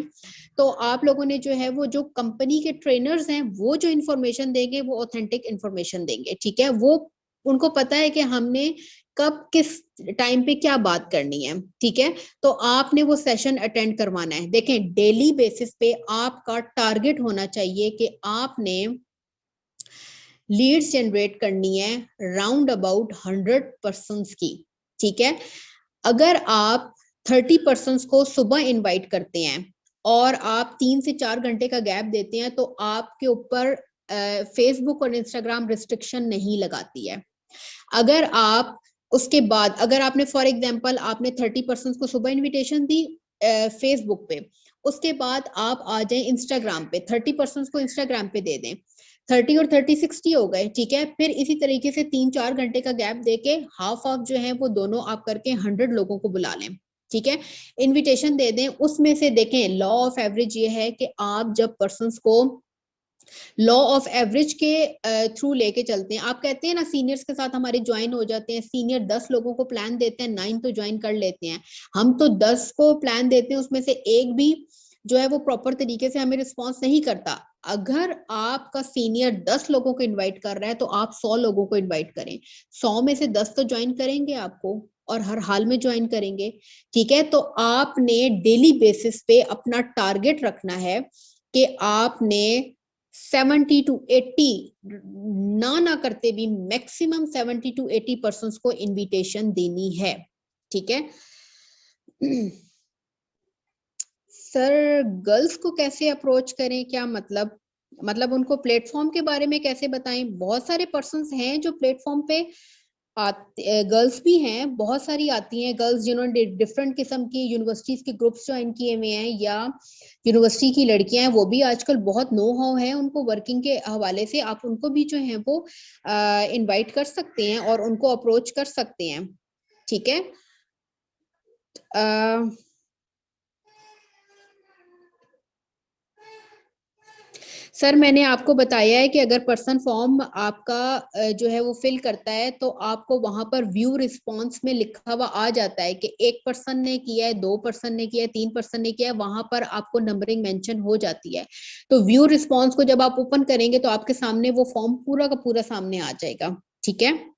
तो आप लोगों ने जो है वो जो कंपनी के ट्रेनर्स हैं वो जो इन्फॉर्मेशन देंगे वो ऑथेंटिक इन्फॉर्मेशन देंगे, ठीक है। वो उनको पता है कि हमने कब किस टाइम पे क्या बात करनी है, ठीक है। तो आपने वो सेशन अटेंड करवाना है। देखें, डेली बेसिस पे आपका टारगेट होना चाहिए कि आपने लीड्स जनरेट करनी है राउंड अबाउट 100% की, ठीक है। अगर आप 30% को सुबह इनवाइट करते हैं और आप 3 से 4 घंटे का गैप देते हैं तो आपके ऊपर फेसबुक और इंस्टाग्राम रिस्ट्रिक्शन नहीं लगाती है। अगर आप उसके बाद, अगर आपने फॉर एग्जांपल आपने 30% को सुबह इनविटेशन दी फेसबुक पे, उसके बाद आप आ जाए इंस्टाग्राम पे, 30% को इंस्टाग्राम पे दे दें, 30 और 30 60 हो गए, ठीक है। फिर इसी तरीके से 3-4 घंटे का गैप देके हाफ ऑफ जो है वो दोनों आप करके 100 लोगों को बुला लें, ठीक है। इनविटेशन दे दें। उसमें से देखें, लॉ ऑफ एवरेज ये है कि आप जब पर्सन्स को लॉ ऑफ एवरेज के थ्रू लेके चलते हैं, आप कहते हैं ना सीनियर्स के साथ हमारे ज्वाइन हो जाते हैं, सीनियर 10 लोगों को प्लान देते हैं, 9 तो ज्वाइन कर लेते हैं, हम तो 10 को प्लान देते हैं, उसमें से एक भी जो है वो प्रॉपर तरीके से हमें रिस्पॉन्स नहीं करता। अगर आपका सीनियर 10 लोगों को इनवाइट कर रहा है तो आप 100 लोगों को इनवाइट करें, 100 में से 10 तो ज्वाइन करेंगे आपको और हर हाल में ज्वाइन करेंगे, ठीक है। तो आपने डेली बेसिस पे अपना टारगेट रखना है कि आपने 70 to 80 ना करते भी मैक्सिमम 70 to 80% को इनविटेशन देनी है, ठीक है। सर, गर्ल्स को कैसे अप्रोच करें, क्या मतलब उनको प्लेटफॉर्म के बारे में कैसे बताएं? बहुत सारे पर्सन्स हैं जो प्लेटफॉर्म पे गर्ल्स भी हैं, बहुत सारी आती हैं गर्ल्स जिन्होंने डिफरेंट किस्म की यूनिवर्सिटीज के ग्रुप्स ज्वाइन किए हुए हैं, या यूनिवर्सिटी की लड़कियां हैं, वो भी आजकल बहुत नो हाउ है उनको वर्किंग के हवाले से, आप उनको भी जो है वो इनवाइट कर सकते हैं और उनको अप्रोच कर सकते हैं, ठीक है। सर, मैंने आपको बताया है कि अगर पर्सन फॉर्म आपका जो है वो फिल करता है तो आपको वहां पर व्यू रिस्पॉन्स में लिखा हुआ आ जाता है कि 1 पर्सन ने किया है, 2 पर्सन ने किया है, 3 पर्सन ने किया है, वहां पर आपको नंबरिंग मेंशन हो जाती है। तो व्यू रिस्पॉन्स को जब आप ओपन करेंगे तो आपके सामने वो फॉर्म पूरा का पूरा सामने आ जाएगा, ठीक है।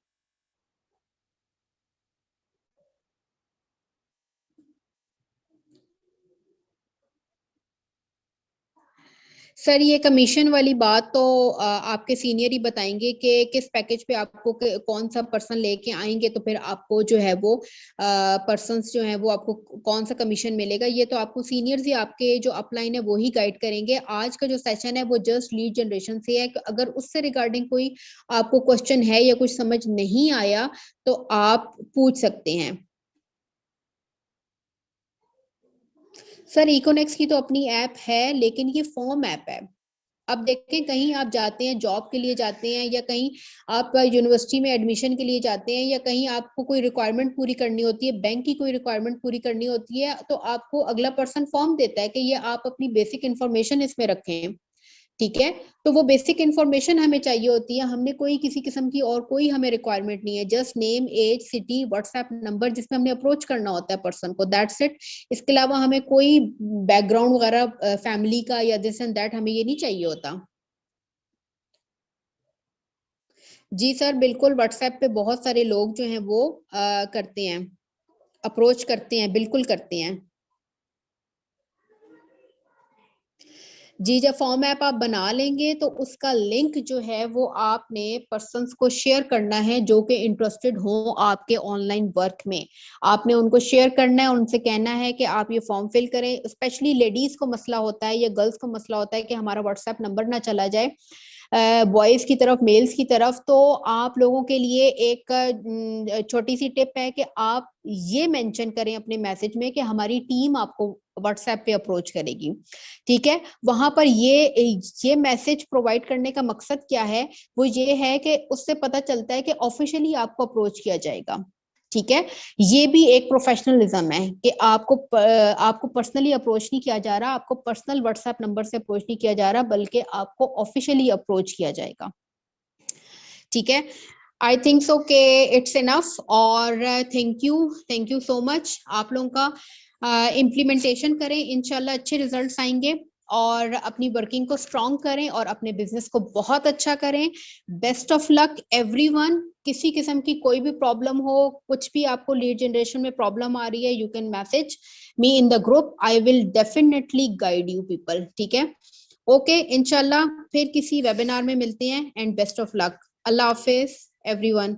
सर, ये कमीशन वाली बात तो आपके सीनियर ही बताएंगे कि किस पैकेज पे आपको कौन सा पर्सन लेके आएंगे, तो फिर आपको जो है वो पर्सन्स जो है वो आपको कौन सा कमीशन मिलेगा, ये तो आपको सीनियर्स ही आपके जो अपलाइन है वो ही गाइड करेंगे। आज का जो सेशन है वो जस्ट लीड जनरेशन से है, अगर उससे रिगार्डिंग कोई आपको क्वेश्चन है या कुछ समझ नहीं आया तो आप पूछ सकते हैं। सर, इकोनेक्स की तो अपनी ऐप है, लेकिन ये फॉर्म ऐप है। अब देखें, कहीं आप जाते हैं जॉब के लिए जाते हैं, या कहीं आप यूनिवर्सिटी में एडमिशन के लिए जाते हैं, या कहीं आपको कोई रिक्वायरमेंट पूरी करनी होती है, बैंक की कोई रिक्वायरमेंट पूरी करनी होती है, तो आपको अगला पर्सन फॉर्म देता है कि ये आप अपनी बेसिक इंफॉर्मेशन इसमें रखें, ठीक है। तो वो बेसिक इंफॉर्मेशन हमें चाहिए होती है, हमने कोई किसी किस्म की और कोई हमें रिक्वायरमेंट नहीं है, just name, age, city, WhatsApp number जिसमें हमने अप्रोच करना होता है पर्सन को, दैट्स इट। इसके अलावा हमें कोई बैकग्राउंड वगैरह फैमिली का या दिस एंड दैट हमें ये नहीं चाहिए होता। जी सर, बिल्कुल, व्हाट्सएप पे बहुत सारे लोग जो हैं वो करते हैं, अप्रोच करते हैं, बिल्कुल करते हैं। जी, जब फॉर्म ऐप आप बना लेंगे तो उसका लिंक जो है वो आपने पर्सन्स को शेयर करना है जो कि इंटरेस्टेड हो आपके ऑनलाइन वर्क में। आपने उनको शेयर करना है, उनसे कहना है कि आप ये फॉर्म फिल करें। स्पेशली लेडीज को मसला होता है या गर्ल्स को मसला होता है कि हमारा व्हाट्सएप नंबर ना चला जाए बॉयज की तरफ, मेल्स की तरफ। तो आप लोगों के लिए एक छोटी सी टिप है कि आप ये मेंशन करें अपने मैसेज में कि हमारी टीम आपको व्हाट्सएप पे अप्रोच करेगी, ठीक है। वहां पर ये मैसेज प्रोवाइड करने का मकसद क्या है, वो ये है कि उससे पता चलता है कि ऑफिशियली आपको अप्रोच किया जाएगा, ठीक है। ये भी एक प्रोफेशनलिज्म है कि आपको पर्सनली अप्रोच नहीं किया जा रहा, आपको पर्सनल व्हाट्सएप नंबर से अप्रोच नहीं किया जा रहा, बल्कि आपको ऑफिशियली अप्रोच किया जाएगा, ठीक है। आई थिंक सो के इट्स इनफ, और थैंक यू सो मच आप लोगों का। इम्प्लीमेंटेशन करें, इंशाल्लाह अच्छे रिजल्ट्स आएंगे। और अपनी वर्किंग को स्ट्रॉन्ग करें और अपने बिजनेस को बहुत अच्छा करें। Best of luck everyone. किसी किस्म की कोई भी प्रॉब्लम हो, कुछ भी आपको लीड जनरेशन में प्रॉब्लम आ रही है, you can message me in the group, I will definitely guide you people, ठीक है। ओके, इंशाल्लाह फिर किसी वेबिनार में मिलते हैं, and best of luck. Allah Hafiz everyone.